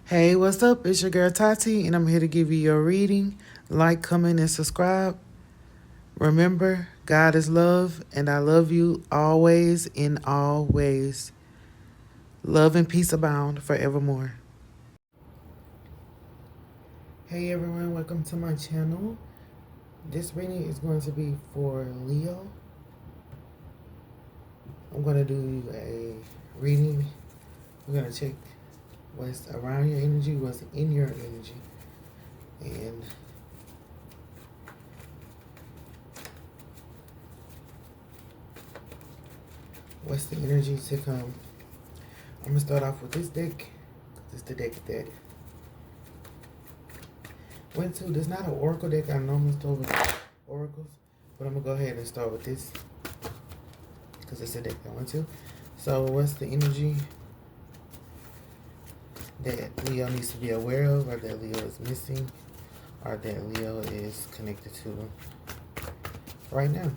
Hey, what's up? It's your girl Tati, and I'm here to give you your reading. Like, comment, and subscribe. Remember, God is love, and I love you always in all ways. Love and peace abound forevermore. Hey everyone, welcome to my channel. This reading is going to be for Leo. I'm going to do a reading. We're going to check what's around your energy, what's in your energy, and what's the energy to come. I'm going to start off with this deck. This is the deck that went to. This is not an oracle deck. I normally start with oracles, but I'm going to go ahead and start with this because it's the deck I went to. So what's the energy that Leo needs to be aware of, or that Leo is missing, or that Leo is connected to right now?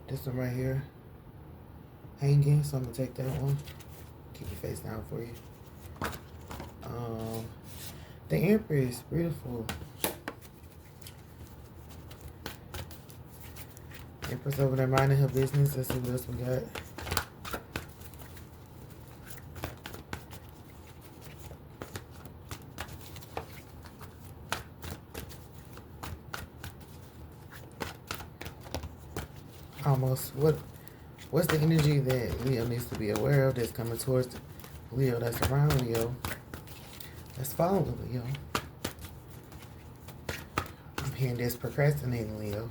This one right here, hanging, so I'm going to take that one. Keep your face down for you. The Empress, beautiful. Empress over there minding her business. Let's see what else we got. Almost. What's the energy that Leo needs to be aware of that's coming towards Leo, that's around Leo, that's following Leo? I'm hearing this procrastinating Leo.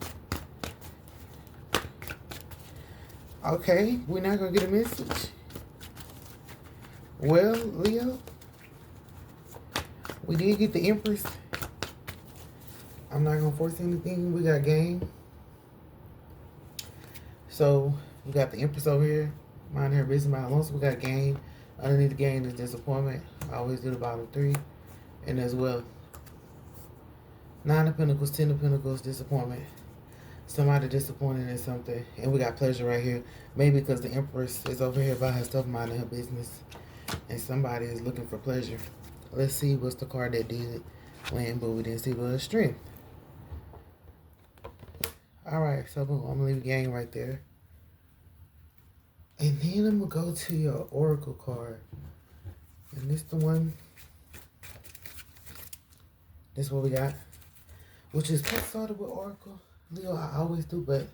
Okay, we're not going to get a message. Well, Leo, we did get the Empress. I'm not going to force anything. We got game. So, we got the Empress over here. Mind her business, mind alone. So we got game. Underneath the game is disappointment. I always do the bottom three. And as well, 9 of Pentacles, 10 of Pentacles, disappointment. Somebody disappointed in something. And we got pleasure right here. Maybe because the Empress is over here by her stuff, minding her business. And somebody is looking for pleasure. Let's see what's the card that did land, but we didn't see what was strength. Alright, so boom, I'm going to leave the game right there. And then I'm going to go to your Oracle card. And this the one. This is what we got. Which is what started with Oracle. Leo, I always do, but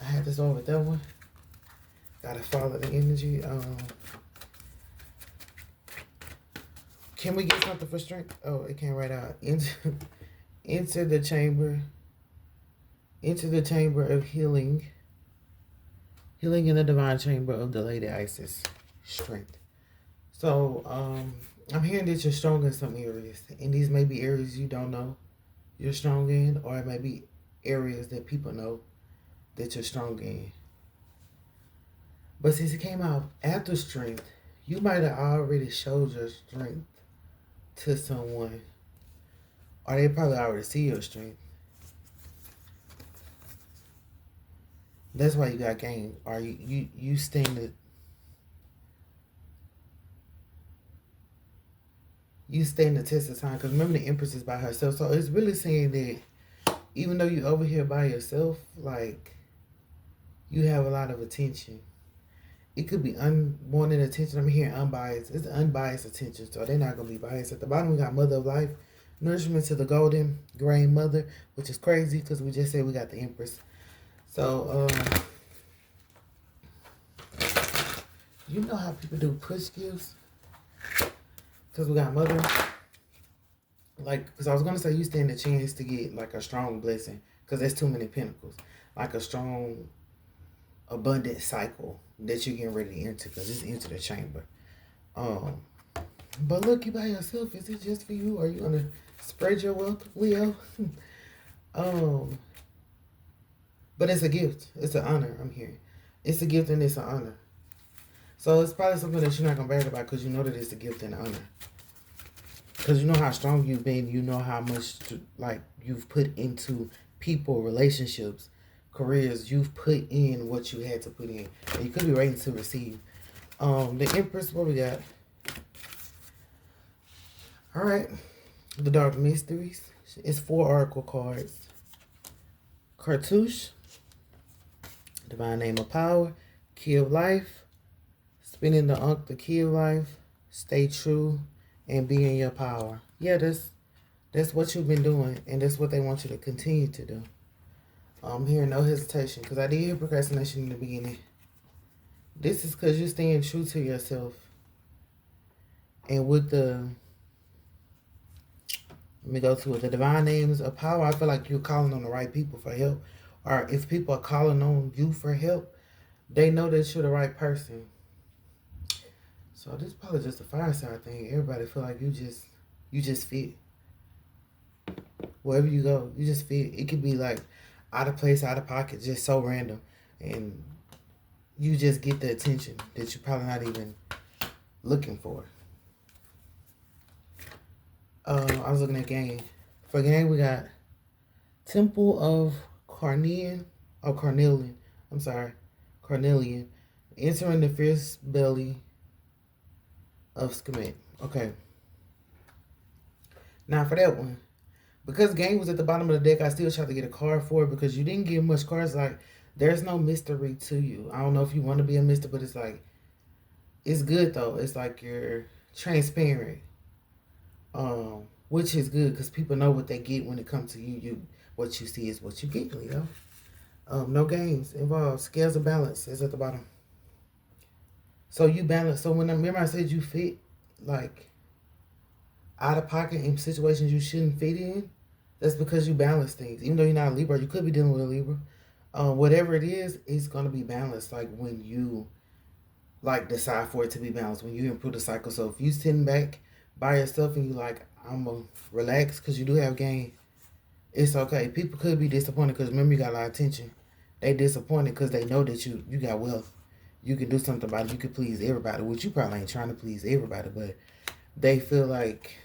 I had to start with that one. Gotta follow the energy. Can we get something for strength? Oh, it came right out. Enter the chamber. Enter the chamber of healing. Healing in the divine chamber of the Lady Isis. Strength. So, I'm hearing that you're strong in some areas. And these may be areas you don't know you're strong in. Or it may be areas that people know that you're strong in. But since it came out after strength, you might have already showed your strength to someone. Or they probably already see your strength. That's why you got game. Or you stand the test of time. Because remember, the Empress is by herself. So it's really saying that even though you over here by yourself, like, you have a lot of attention. It could be unwanted attention. I'm hearing unbiased. It's unbiased attention. So they're not going to be biased. At the bottom, we got Mother of Life. Nourishment to the golden grain mother. Which is crazy because we just said we got the Empress. So, you know how people do push gifts? Because we got Mother. Like, because I was going to say you stand a chance to get, like, a strong blessing. Because there's too many pentacles. Like a strong, abundant cycle that you're getting ready to enter. Because it's into the chamber. But look, you by yourself. Is it just for you? Are you going to spread your wealth, Leo? But it's a gift. It's an honor, I'm hearing. It's a gift and it's an honor. So it's probably something that you're not going to brag about because you know that it's a gift and honor. Because you know how strong you've been. You know how much, like, you've put into people, relationships, careers. You've put in what you had to put in. And you could be waiting to receive. The Empress, what we got? All right. The Dark Mysteries. It's 4 oracle cards. Cartouche. Divine Name of Power. Key of Life. Spinning the Ankh, the Key of Life. Stay true and be in your power. Yeah, that's what you've been doing, and that's what they want you to continue to do. Here, no hesitation, because I did hear procrastination in the beginning. This is because you're staying true to yourself. And with the, let me go to it, the divine names of power, I feel like you're calling on the right people for help. Or if people are calling on you for help, they know that you're the right person. So this is probably just a fireside thing. Everybody feel like you just fit. Wherever you go, you just fit. It could be like out of place, out of pocket, just so random. And you just get the attention that you're probably not even looking for. I was looking at game. For game, we got Temple of Carnelian. Oh, Carnelian. I'm sorry. Carnelian. Entering the fierce belly of Skemet. Okay. Now for that one, because game was at the bottom of the deck, I still tried to get a card for it because you didn't get much cards. Like, there's no mystery to you. I don't know if you want to be a mystery, but it's like, it's good though. It's like you're transparent. Which is good because people know what they get when it comes to you. What you see is what you get, Leo. No games involved. Scales of balance is at the bottom. So you balance. So when remember I said you fit, like, out of pocket in situations you shouldn't fit in, that's because you balance things. Even though you're not a Libra, you could be dealing with a Libra. Whatever it is, it's gonna be balanced. Like when you like decide for it to be balanced, when you improve the cycle. So if you sitting back by yourself and you like, I'm gonna relax because you do have game, it's okay. People could be disappointed because remember you got a lot of attention. They disappointed because they know that you got wealth. You can do something about it. You can please everybody, which you probably ain't trying to please everybody, but they feel like,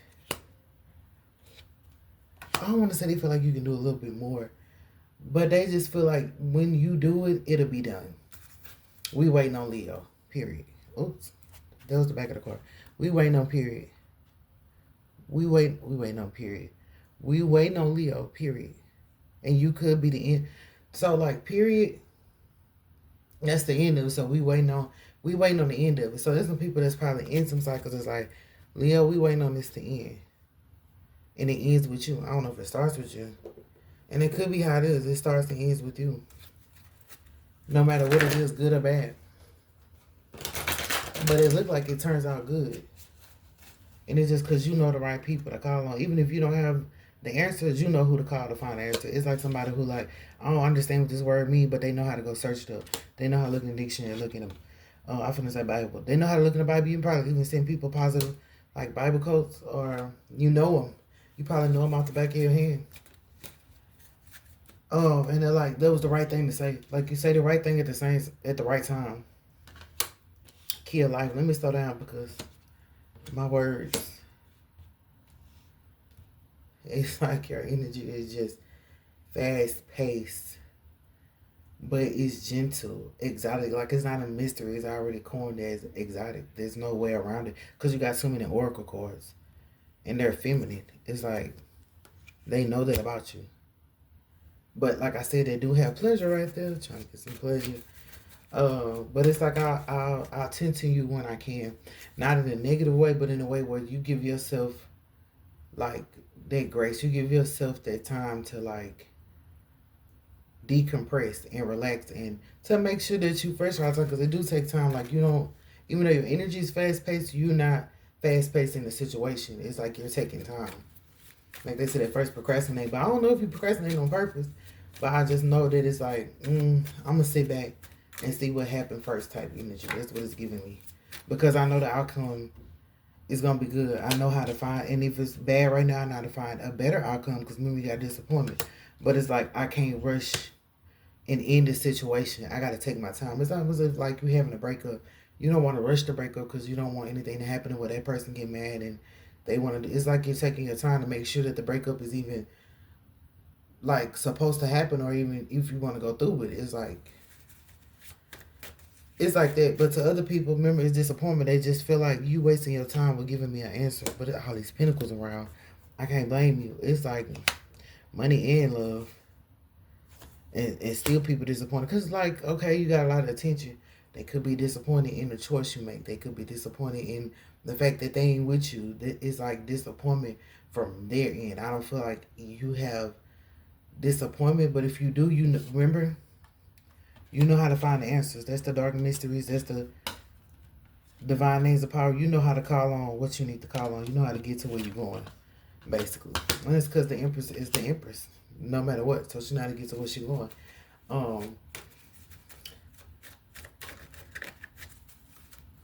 I don't want to say they feel like you can do a little bit more, but they just feel like when you do it, it'll be done. We waiting on Leo, period. Oops, that was the back of the card. We waiting on period. We waiting on period. We waiting on Leo, period. And you could be the end. So like period, that's the end of it. So we waiting on the end of it. So there's some people that's probably in some cycles that's like, Leo, we waiting on this to end. And it ends with you. I don't know if it starts with you. And it could be how it is. It starts and ends with you. No matter what it is, good or bad. But it looked like it turns out good. And it's just because you know the right people to call on. Even if you don't have the answers, you know who to call to find the answer. It's like somebody who like, I don't understand what this word means, but they know how to go search it up. They know how to look in the dictionary, look in them. I finna say Bible. They know how to look in the Bible. You can probably even send people positive, like Bible quotes, or you know them. You probably know them off the back of your hand. Oh, and they're like, that was the right thing to say. Like you say the right thing at the right time. Key of life. Let me slow down because my words. It's like your energy is just fast paced, but it's gentle, exotic. Like it's not a mystery. It's already coined as exotic. There's no way around it because you got so many oracle cards, and they're feminine. It's like they know that about you. But like I said, they do have pleasure right there. Trying to get some pleasure. But it's like I'll tend to you when I can, not in a negative way, but in a way where you give yourself like that grace. You give yourself that time to like decompress and relax and to make sure that you fresh out because it do take time. Like you don't, even though your energy is fast paced, you're not fast paced in the situation. It's like you're taking time. Like they said at first procrastinate, but I don't know if you procrastinate on purpose. But I just know that it's like, I'm gonna sit back and see what happened first type energy. That's what it's giving me. Because I know the outcome is gonna be good. I know how to find, and if it's bad right now, I know how to find a better outcome because maybe we got disappointment. But it's like I can't rush and end the situation. I gotta take my time. It's almost if like you're having a breakup. You don't want to rush the breakup because you don't want anything to happen where that person get mad and they want to. It's like you're taking your time to make sure that the breakup is even like supposed to happen, or even if you want to go through with it. It's like It's like that. But to other people, remember, it's disappointment. They just feel like you wasting your time with giving me an answer. But all these pentacles around, I can't blame you. It's like money and love. And still people disappointed. Because, like, okay, you got a lot of attention. They could be disappointed in the choice you make. They could be disappointed in the fact that they ain't with you. It's like disappointment from their end. I don't feel like you have disappointment. But if you do, remember, you know how to find the answers. That's the dark mysteries. That's the divine names of power. You know how to call on what you need to call on. You know how to get to where you're going, basically. And it's because the Empress is the Empress, no matter what. So she know how to get to where she's going.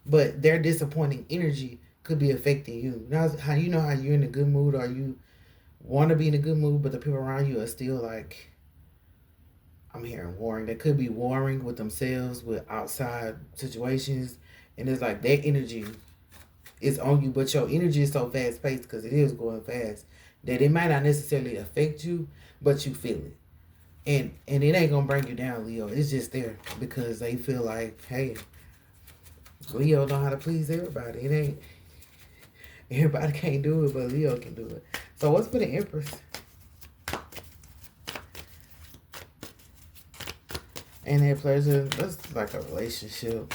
But their disappointing energy could be affecting you. Now, how you know how you're in a good mood, or you want to be in a good mood, but the people around you are still like, I'm hearing warring. They could be warring with themselves, with outside situations, and it's like their energy is on you, but your energy is so fast paced because it is going fast that it might not necessarily affect you, but you feel it. And it ain't gonna bring you down, Leo. It's just there because they feel like, hey, Leo know how to please everybody. It ain't everybody can't do it, but Leo can do it. So what's for the Empress? And that pleasure, that's like a relationship.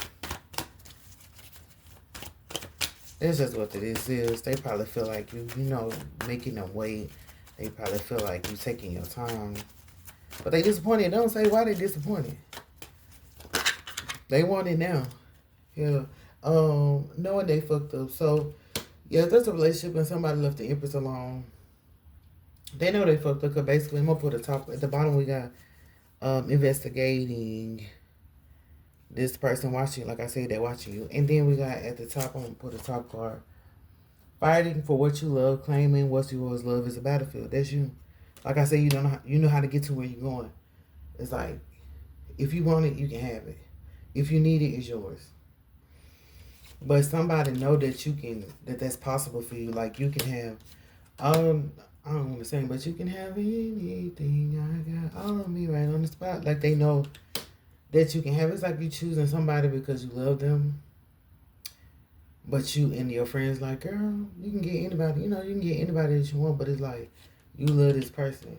That's just what this is. They probably feel like you know, making them wait. They probably feel like you taking your time. But they disappointed. Don't say why they disappointed. They want it now. Yeah. Knowing they fucked up. So, yeah, if there's a relationship and somebody left the Empress alone, they know they fucked up. Cause basically, I'm gonna put at the bottom we got investigating this person watching. Like I said, they're watching you. And then we got at the top, I'm gonna put a top card. Fighting for what you love, claiming what yours. Love is a battlefield. That's you. Like I said, you know how to get to where you're going. It's like, if you want it, you can have it. If you need it, it's yours. But somebody know that you can, that's possible for you. Like you can have, I don't want to say, but you can have anything. I got all of me right on the spot. Like they know that you can have. It's like you choosing somebody because you love them. But you and your friends like, girl, you can get anybody. You know, you can get anybody that you want. But it's like, you love this person.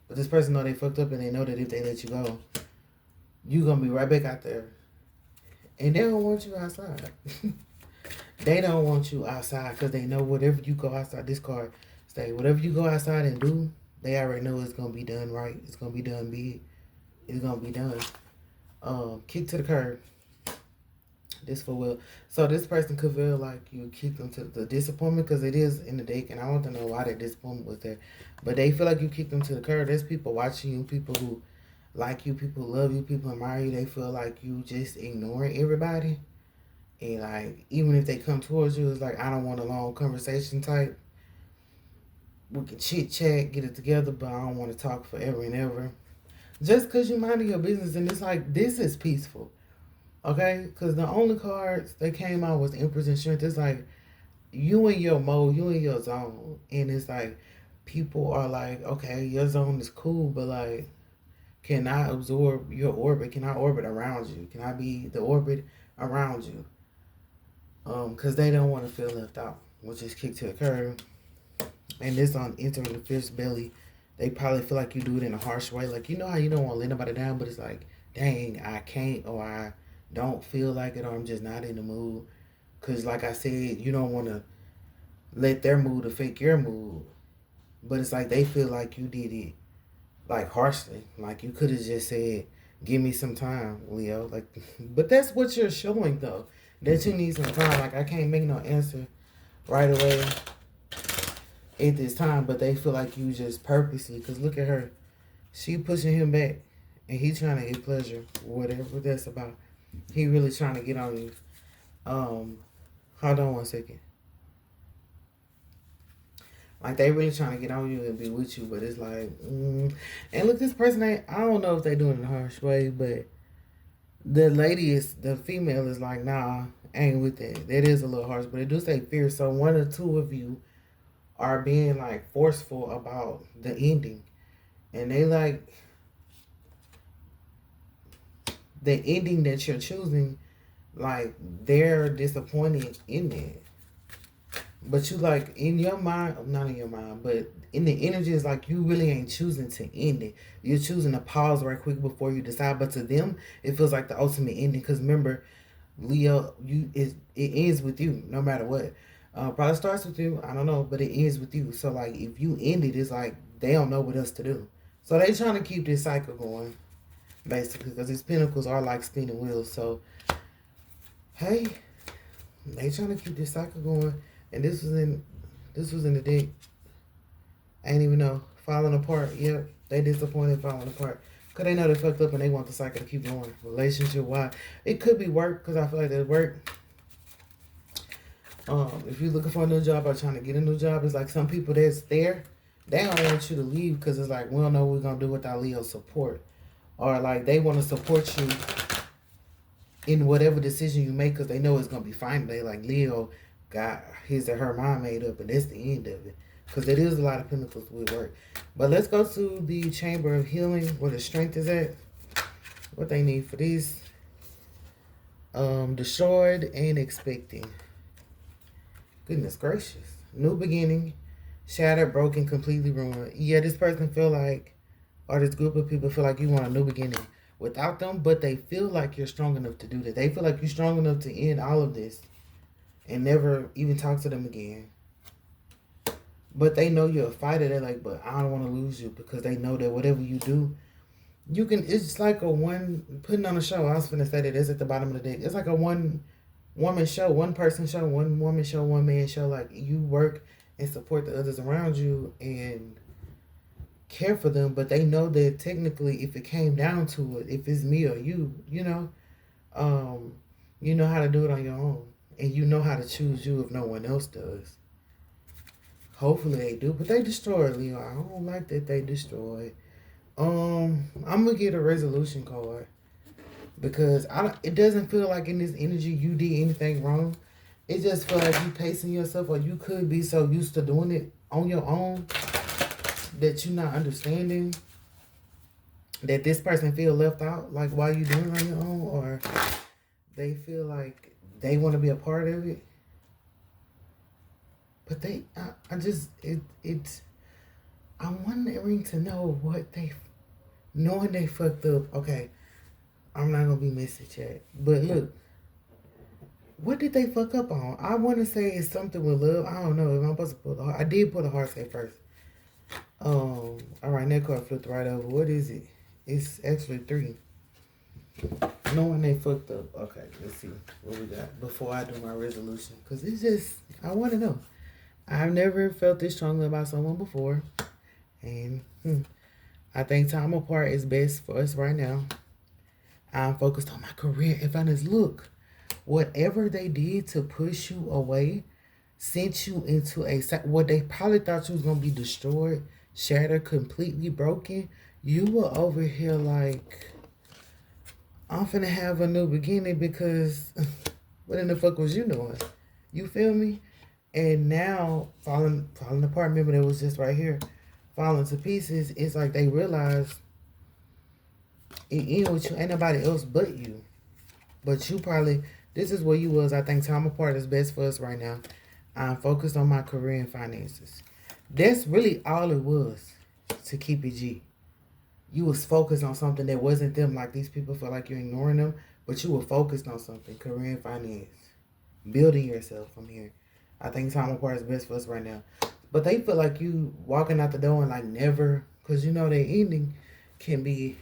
But this person know they fucked up and they know that if they let you go, you going to be right back out there. And they don't want you outside. They don't want you outside because they know whatever you go outside, this card say, whatever you go outside and do, they already know it's going to be done right. It's going to be done big. It's going to be done. Kick to the curb. This for Will. So this person could feel like you kicked them to the disappointment because it is in the deck, and I want to know why that disappointment was there. But they feel like you kicked them to the curb. There's people watching you, people who like you, people who love you, people who admire you. They feel like you just ignoring everybody. And like, even if they come towards you, it's like, I don't want a long conversation type. We can chit chat, get it together, but I don't want to talk forever and ever. Just because you minding your business, and it's like, this is peaceful. Okay? Because the only cards that came out was Empress and Strength. It's like, you in your mode, you in your zone. And it's like, people are like, okay, your zone is cool, but like, can I absorb your orbit? Can I orbit around you? Can I be the orbit around you? Because they don't want to feel left out, which is kicked to the curb. And this on entering the fierce belly, they probably feel like you do it in a harsh way. Like, you know how you don't want to let nobody down, but it's like, dang, I can't, or I don't feel like it, or I'm just not in the mood. Because like I said, you don't want to let their mood affect your mood. But it's like they feel like you did it like harshly. Like you could have just said, give me some time, Leo. Like, but that's what you're showing though. That you need some time. Like I can't make no answer right away at this time, but they feel like you just purposely, because look at her. She pushing him back and he trying to get pleasure, whatever that's about. He really trying to get on you. Hold on one second. Like they really trying to get on you and be with you, but it's like, and look, this person I don't know if they doing it in a harsh way, but the female is like, nah, ain't with that. That is a little harsh, but it do say fierce. So one or two of you are being like forceful about the ending, and they like, the ending that you're choosing, like they're disappointed in it. But you like in your mind, not in your mind, but in the energy is like you really ain't choosing to end it. You're choosing to pause right quick before you decide. But to them, it feels like the ultimate ending. Because remember, Leo, it ends with you no matter what. Probably starts with you. I don't know, but it ends with you. So like if you end it, it's like they don't know what else to do. So they trying to keep this cycle going, basically, because these pentacles are like spinning wheels. So hey, they trying to keep this cycle going, and this was in the deck. I ain't even know. Falling apart. Yep. They disappointed, falling apart. Because they know they fucked up and they want the cycle to keep going. Relationship, why? It could be work, because I feel like that work. If you're looking for a new job or trying to get a new job, it's like some people that's there, they don't want you to leave because it's like, we don't know what we're going to do without Leo's support. Or like they want to support you in whatever decision you make because they know it's going to be fine. They like, Leo got his or her mind made up and that's the end of it. Because it is a lot of pentacles with work. But let's go to the Chamber of Healing where the strength is at. What they need for this. Destroyed and expecting. Goodness gracious. New beginning. Shattered, broken, completely ruined. Yeah, this person feel like, or this group of people feel like you want a new beginning without them, but they feel like you're strong enough to do that. They feel like you're strong enough to end all of this and never even talk to them again. But they know you're a fighter. They're like, but I don't want to lose you, because they know that whatever you do, you can. It's like a one putting on a show. I was gonna say that it's at the bottom of the deck. It's like a one woman show, one person show, one woman show, one man show. Like you work and support the others around you and care for them, but they know that technically, if it came down to it, if it's me or you, you know how to do it on your own, and you know how to choose you if no one else does. Hopefully they do, but they destroy Leo. I don't like that they destroy. I'm gonna get a resolution card because it doesn't feel like in this energy you did anything wrong. It just feels like you pacing yourself, or you could be so used to doing it on your own that you're not understanding that this person feel left out. Like why you doing it on your own, or they feel like they want to be a part of it. But I'm wondering to know what knowing they fucked up. Okay, I'm not gonna be messy, chat. But look, what did they fuck up on? I want to say it's something with love. I don't know if I'm supposed to put. I did put a heart set first. All right, that card flipped right over. What is it? It's actually 3. Knowing they fucked up. Okay, let's see what we got before I do my resolution. Because it's just, I want to know. I've never felt this strongly about someone before. And I think time apart is best for us right now. I'm focused on my career and finance. Look, whatever they did to push you away sent you into what they probably thought you was going to be destroyed, shattered, completely broken. You were over here like, I'm finna have a new beginning because what in the fuck was you doing? You feel me? And now falling apart. Remember that was just right here, falling to pieces. It's like they realize it ended with you. Ain't nobody else but you. But you probably, this is where you was. I think time apart is best for us right now. I'm focused on my career and finances. That's really all it was, to keep it G. You was focused on something that wasn't them. Like these people feel like you're ignoring them, but you were focused on something. Career and finance. Building yourself from here. I think time apart is best for us right now. But they feel like you walking out the door and like never, because you know their ending can be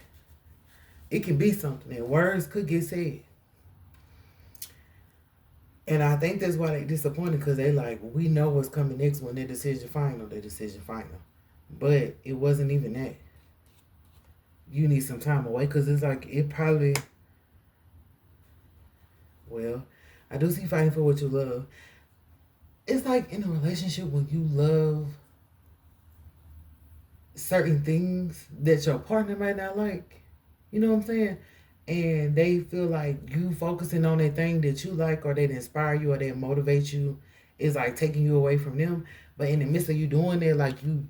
something. And words could get said. And I think that's why they disappointed, because they like, we know what's coming next when their decision final. But it wasn't even that. You need some time away, because it's like, it probably, well, I do see fighting for what you love. It's like in a relationship when you love certain things that your partner might not like. You know what I'm saying? And they feel like you focusing on that thing that you like, or that inspire you, or that motivate you, is like taking you away from them. But in the midst of you doing that, like you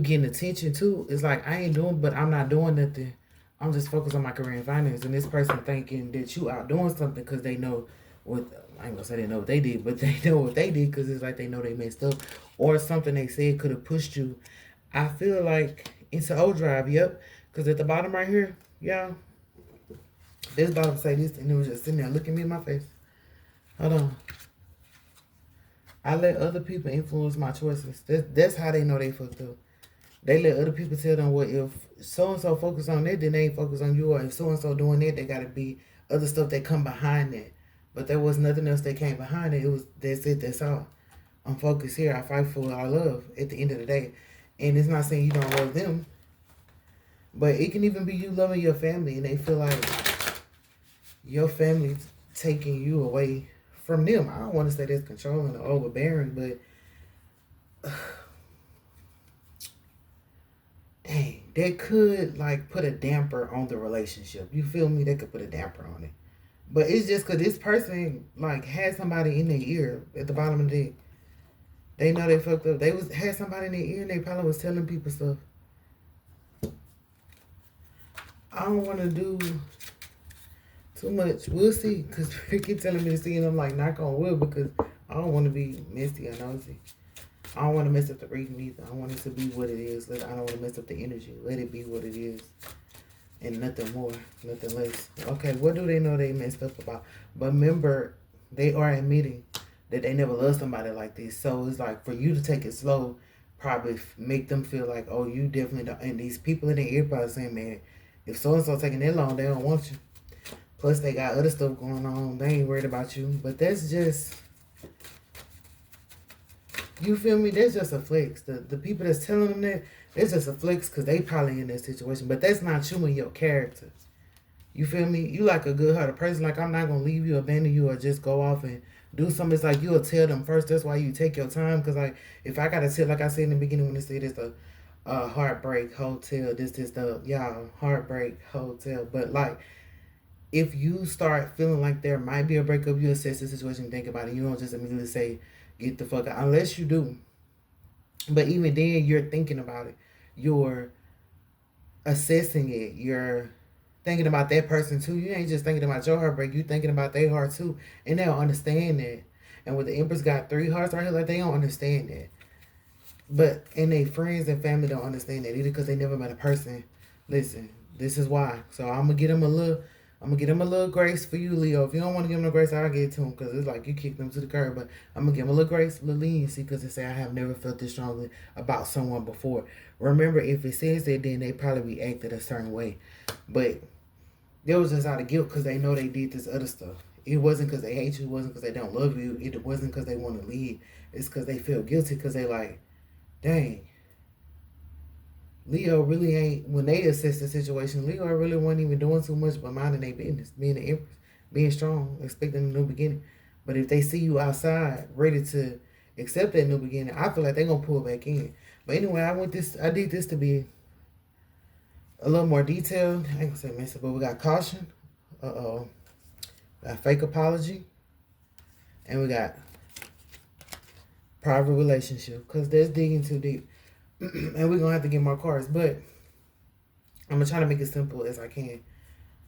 getting attention too. It's like, I ain't doing, but I'm not doing nothing. I'm just focused on my career and finance. And this person thinking that you out doing something because they know what, I ain't gonna say they know what they did, but they know what they did because it's like they know they messed up. Or something they said could have pushed you. I feel like it's an overdrive, yep. Because at the bottom right here, y'all, this bottom say this, and it was just sitting there looking me in my face. Hold on. I let other people influence my choices. That's how they know they fucked up. They let other people tell them, well, if so-and-so focus on that, then they ain't focus on you. Or if so-and-so doing that, they got to be other stuff that come behind that. But there was nothing else that came behind it. It was, that's it, that's all. I'm focused here. I fight for what I love at the end of the day. And it's not saying you don't love them. But it can even be you loving your family. And they feel like your family's taking you away from them. I don't want to say that's controlling or overbearing, but dang, that could like put a damper on the relationship. You feel me? They could put a damper on it. But it's just because this person like had somebody in their ear at the bottom of the deck. They know they fucked up. They had somebody in their ear and they probably was telling people stuff. I don't want to do too much. We'll see. Because they keep telling me to see, and I'm like, knock on wood, because I don't want to be messy or nosy. I don't want to mess up the reading either. I want it to be what it is. I don't want to mess up the energy. Let it be what it is. And nothing more, nothing less. Okay, what do they know they messed up about? But remember, they are admitting that they never loved somebody like this. So it's like, for you to take it slow, probably make them feel like, oh, you definitely don't. And these people in their ear probably saying, man, if so-and-so taking that long, they don't want you. Plus, they got other stuff going on. They ain't worried about you. But that's just, you feel me? That's just a flex. The people that's telling them that, it's just a flex because they probably in that situation. But that's not you and your character. You feel me? You like a good-hearted person. Like, I'm not going to leave you, abandon you, or just go off and do something. It's like, you'll tell them first. That's why you take your time. Because, like, if I got to tell, like I said in the beginning when they said it's a heartbreak hotel, y'all, heartbreak hotel. But, like, if you start feeling like there might be a breakup, you assess the situation, think about it. You don't just immediately say, get the fuck out. Unless you do. But even then, you're thinking about it. You're assessing it. You're thinking about that person too. You ain't just thinking about your heartbreak. You thinking about their heart too. And they don't understand that. And with the Empress got 3 hearts right here, like, they don't understand that. But, and they friends and family don't understand that either because they never met a person. Listen, this is why. So I'm going to get them a little grace for you, Leo. If you don't want to give them no grace, I'll give it to them because it's like you kick them to the curb. But I'm going to give them a little grace, a little leniency because they say, I have never felt this strongly about someone before. Remember, if it says that, then they probably reacted a certain way. But they was just out of guilt because they know they did this other stuff. It wasn't because they hate you. It wasn't because they don't love you. It wasn't because they want to leave. It's because they feel guilty because they like, dang, Leo really ain't, when they assess the situation, Leo really wasn't even doing too much but minding their business, being the Empress, being strong, expecting a new beginning. But if they see you outside, ready to accept that new beginning, I feel like they're going to pull back in. But anyway, I did this to be a little more detailed. I ain't going to say messy, but we got caution. Uh-oh. We got fake apology. And we got private relationship. Because that's digging too deep. And we're going to have to get more cards. But I'm going to try to make it simple as I can.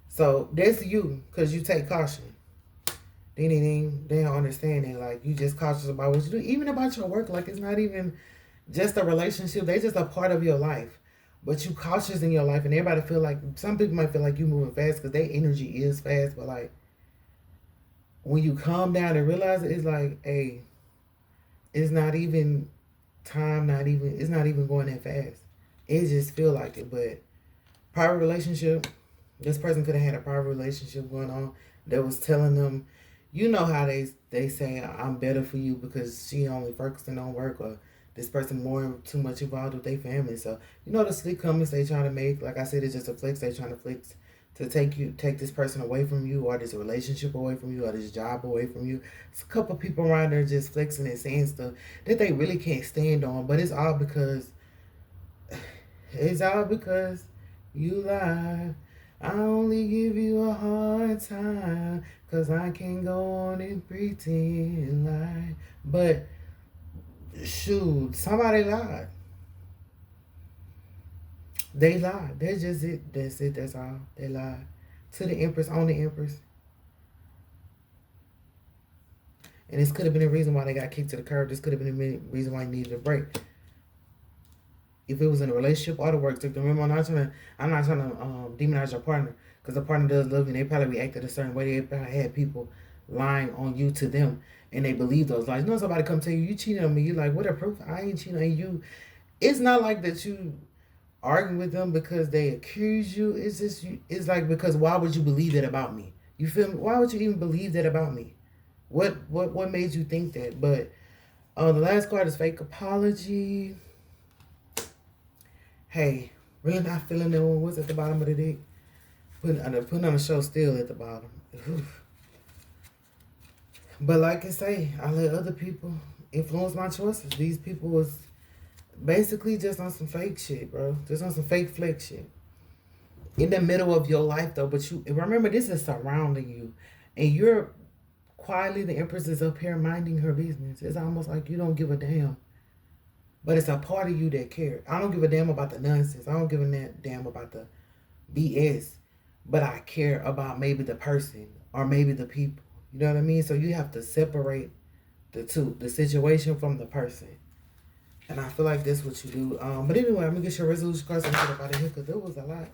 So that's you. Because you take caution. They don't understand it. Like, you just cautious about what you do. Even about your work. Like, it's not even just a relationship. They just a part of your life. But you cautious in your life. And everybody feel like, some people might feel like you moving fast because their energy is fast. But like, when you calm down and realize it, it's like, hey, it's not even time, it's not even going that fast. It just feel like it. But private relationship, this person could have had a private relationship going on that was telling them, you know how they say, I'm better for you because she only focusing on work, or this person more too much involved with their family. So, you know the slick comments they trying to make. Like I said, it's just a flex. They trying to flex to take this person away from you, or this relationship away from you, or this job away from you. It's a couple people around there just flexing and saying stuff that they really can't stand on. But it's all because you lie. I only give you a hard time because I can't go on and pretend like. But shoot, somebody lied. They lie. That's just it. That's it. That's all. They lie to the Empress, on the Empress. And this could have been the reason why they got kicked to the curb. This could have been the reason why he needed a break. If it was in a relationship or the work, remember, I'm not trying to demonize your partner, because the partner does love you. And they probably reacted a certain way. They probably had people lying on you to them, and they believe those lies. You know, somebody come tell you cheated on me. You like, what a proof? I ain't cheating on you. It's not like that you argue with them because they accuse you. It's just you. It's like, because why would you believe that about me? You feel me? Why would you even believe that about me? What made you think that? But the last card is fake apology. Hey, really not feeling that one. What's at the bottom of the deck? Putting on a show still at the bottom. Oof. But like I say, I let other people influence my choices. These people was basically just on some fake shit, bro. Just on some fake flex shit. In the middle of your life, though. But you remember, this is surrounding you. And you're quietly, the Empress is up here minding her business. It's almost like you don't give a damn. But it's a part of you that cares. I don't give a damn about the nonsense. I don't give a damn about the BS. But I care about maybe the person or maybe the people. You know what I mean? So you have to separate the two, the situation from the person. And I feel like that's what you do. But anyway, I'm going to get your resolution cards and get up out of here, because there was a lot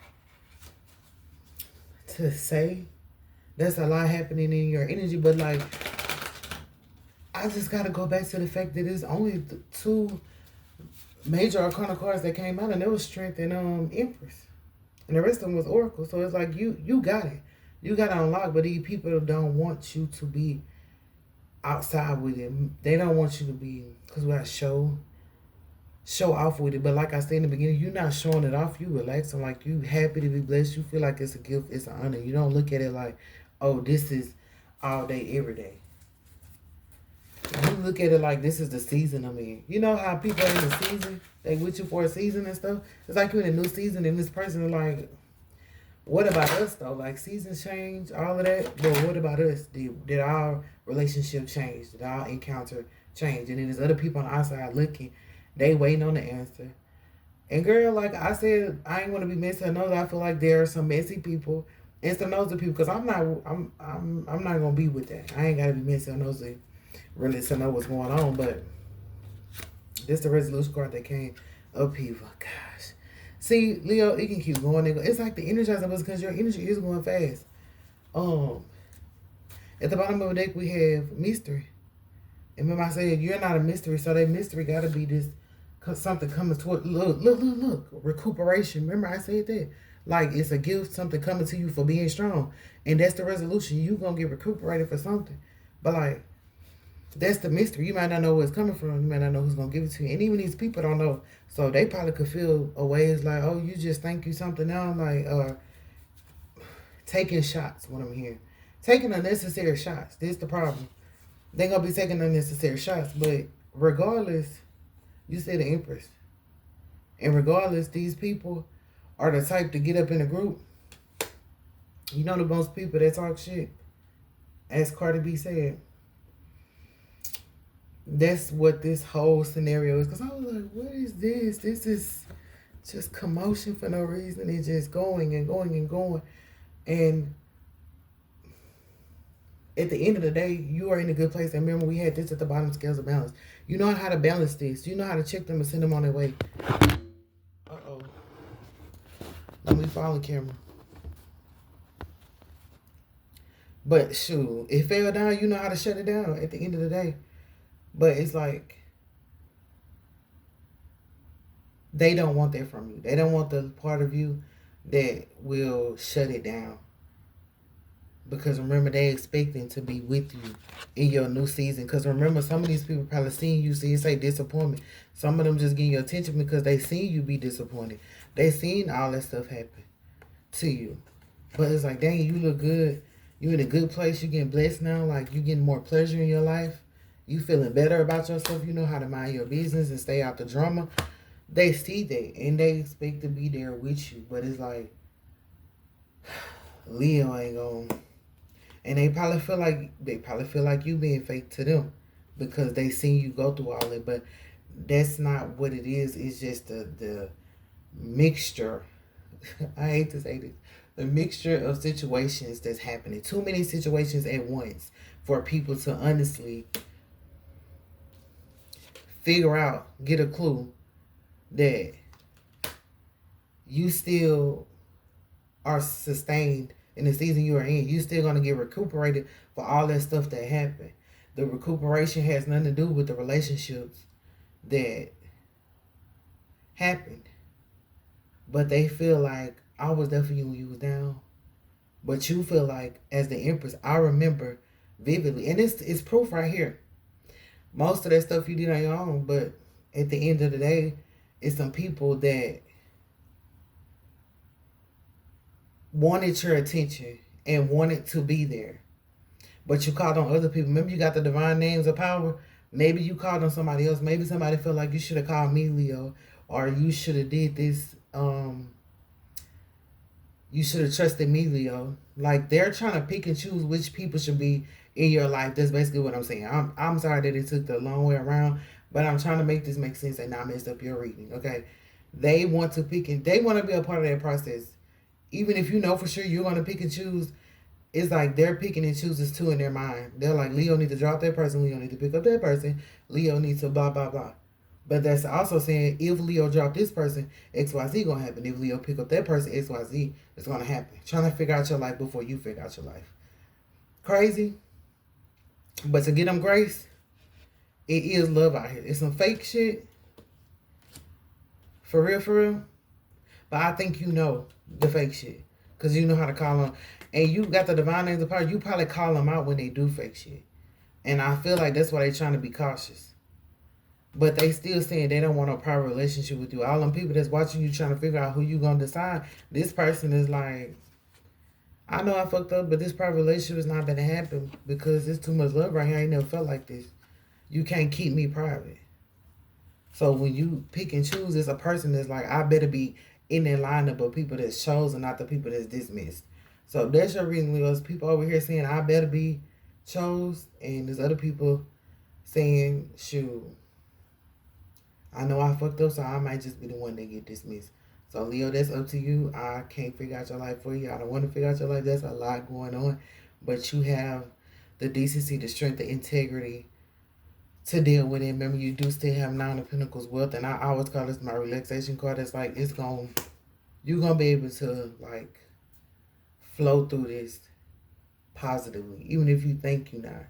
to say. There's a lot happening in your energy. But like, I just got to go back to the fact that it's only two major arcana cards that came out, and there was Strength and Empress. And the rest of them was Oracle. So it's like, you got it. You got to unlock, but these people don't want you to be outside with it. They don't want you to be, because we got show off with it. But like I said in the beginning, you're not showing it off. You relaxing, like you happy to be blessed. You feel like it's a gift, it's an honor. You don't look at it like, oh, this is all day, every day. You look at it like this is the season I'm in. You know how people are in the season, they with you for a season and stuff. It's like you're in a new season, and this person is like, what about us though? Like, seasons change, all of that. But what about us? Did our relationship change? Did our encounter change? And then there's other people on the outside looking. They waiting on the answer. And girl, like I said, I ain't want to be messy or nosy. I feel like there are some messy people and some nosy people, because I'm not gonna be with that. I ain't gotta be messy or nosy really to know what's going on. But this the resolution card that came up here. Gosh. See, Leo, it can keep going. It's like the energizing us, because your energy is going fast. At the bottom of the deck, we have mystery. And remember I said, you're not a mystery, so that mystery got to be this, something coming toward, look, recuperation. Remember I said that? Like, it's a gift, something coming to you for being strong. And that's the resolution. You going to get recuperated for something. But like, that's the mystery. You might not know where it's coming from. You might not know who's going to give it to you. And even these people don't know. So they probably could feel a way. It's like, oh, you just think you something now. Like, taking shots, what I'm hearing. Taking unnecessary shots. This is the problem. They're going to be taking unnecessary shots. But regardless, you say the Empress. And regardless, these people are the type to get up in a group. You know the most people that talk shit. As Cardi B said. That's what this whole scenario is. Because I was like, what is this? This is just commotion for no reason. It's just going and going and going. And at the end of the day, you are in a good place. And remember, we had this at the bottom, scales of balance. You know how to balance this. You know how to check them and send them on their way. Uh-oh. Let me follow camera. But shoot, it fell down. You know how to shut it down at the end of the day. But it's like, they don't want that from you. They don't want the part of you that will shut it down. Because remember, they expecting to be with you in your new season. Because remember, some of these people probably seen you, see, say disappointment. Some of them just getting your attention because they seen you be disappointed. They seen all that stuff happen to you. But it's like, dang, you look good. You in a good place. You getting blessed now. Like, you getting more pleasure in your life. You feeling better about yourself. You know how to mind your business and stay out the drama. They see that and they expect to be there with you. But it's like, Leo ain't gonna. And they probably feel like you being fake to them because they seen you go through all that. But that's not what it is. It's just the mixture I hate to say this, the mixture of situations that's happening. Too many situations at once for people to honestly figure out, get a clue that you still are sustained in the season you are in. You still gonna get recuperated for all that stuff that happened. The recuperation has nothing to do with the relationships that happened. But they feel like I was there for you when you was down. But you feel like, as the Empress, I remember vividly. And it's proof right here. Most of that stuff you did on your own, but at the end of the day, it's some people that wanted your attention and wanted to be there. But you called on other people. Remember, you got the divine names of power. Maybe you called on somebody else. Maybe somebody felt like you should have called me, Leo, or you should have did this. You should have trusted me, Leo. Like, they're trying to pick and choose which people should be in your life. That's basically what I'm saying. I'm sorry that it took the long way around, but I'm trying to make this make sense and not mess up your reading. Okay, they want to pick and they want to be a part of that process. Even if you know for sure you're going to pick and choose, it's like they're picking and chooses too in their mind. They're like, Leo need to drop that person. Leo need to pick up that person. Leo needs to blah blah blah. But that's also saying if Leo drop this person, XYZ gonna happen. If Leo pick up that person, XYZ is gonna happen. Trying to figure out your life before you figure out your life. Crazy. But to get them grace, it is love out here. It's some fake shit. For real, for real. But I think you know the fake shit. Because you know how to call them. And you got the divine names of power. You probably call them out when they do fake shit. And I feel like that's why they're trying to be cautious. But they still saying they don't want a private relationship with you. All them people that's watching you trying to figure out who you gonna decide. This person is like, I know I fucked up, but this private relationship is not gonna happen because there's too much love right here. I ain't never felt like this. You can't keep me private. So when you pick and choose, it's a person that's like, I better be in that lineup of people that's chosen, not the people that's dismissed. So that's your reason, Leo's people over here saying I better be chose, and there's other people saying, shoot, I know I fucked up, so I might just be the one that get dismissed. So Leo, that's up to you. I can't figure out your life for you. I don't want to figure out your life. There's a lot going on, but you have the decency, the strength, the integrity to deal with it. Remember, you do still have Nine of Pentacles wealth, and I always call this my relaxation card. It's like you're gonna be able to like flow through this positively, even if you think you're not.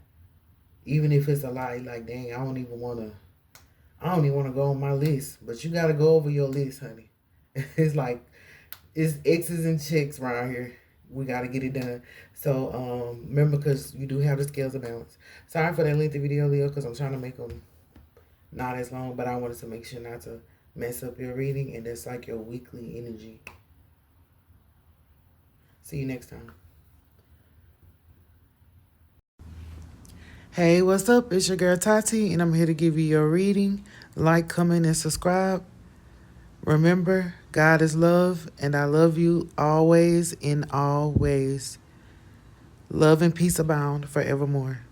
Even if it's a lie, like dang, I don't even want to go on my list, but you got to go over your list, honey. It's like, it's X's and checks around here. We got to get it done. So, remember, because you do have the scales of balance. Sorry for that lengthy video, Leo, because I'm trying to make them not as long, but I wanted to make sure not to mess up your reading, and that's like your weekly energy. See you next time. Hey, what's up? It's your girl Tati, and I'm here to give you your reading. Like, comment, and subscribe. Remember, God is love, and I love you always in all ways. Love and peace abound forevermore.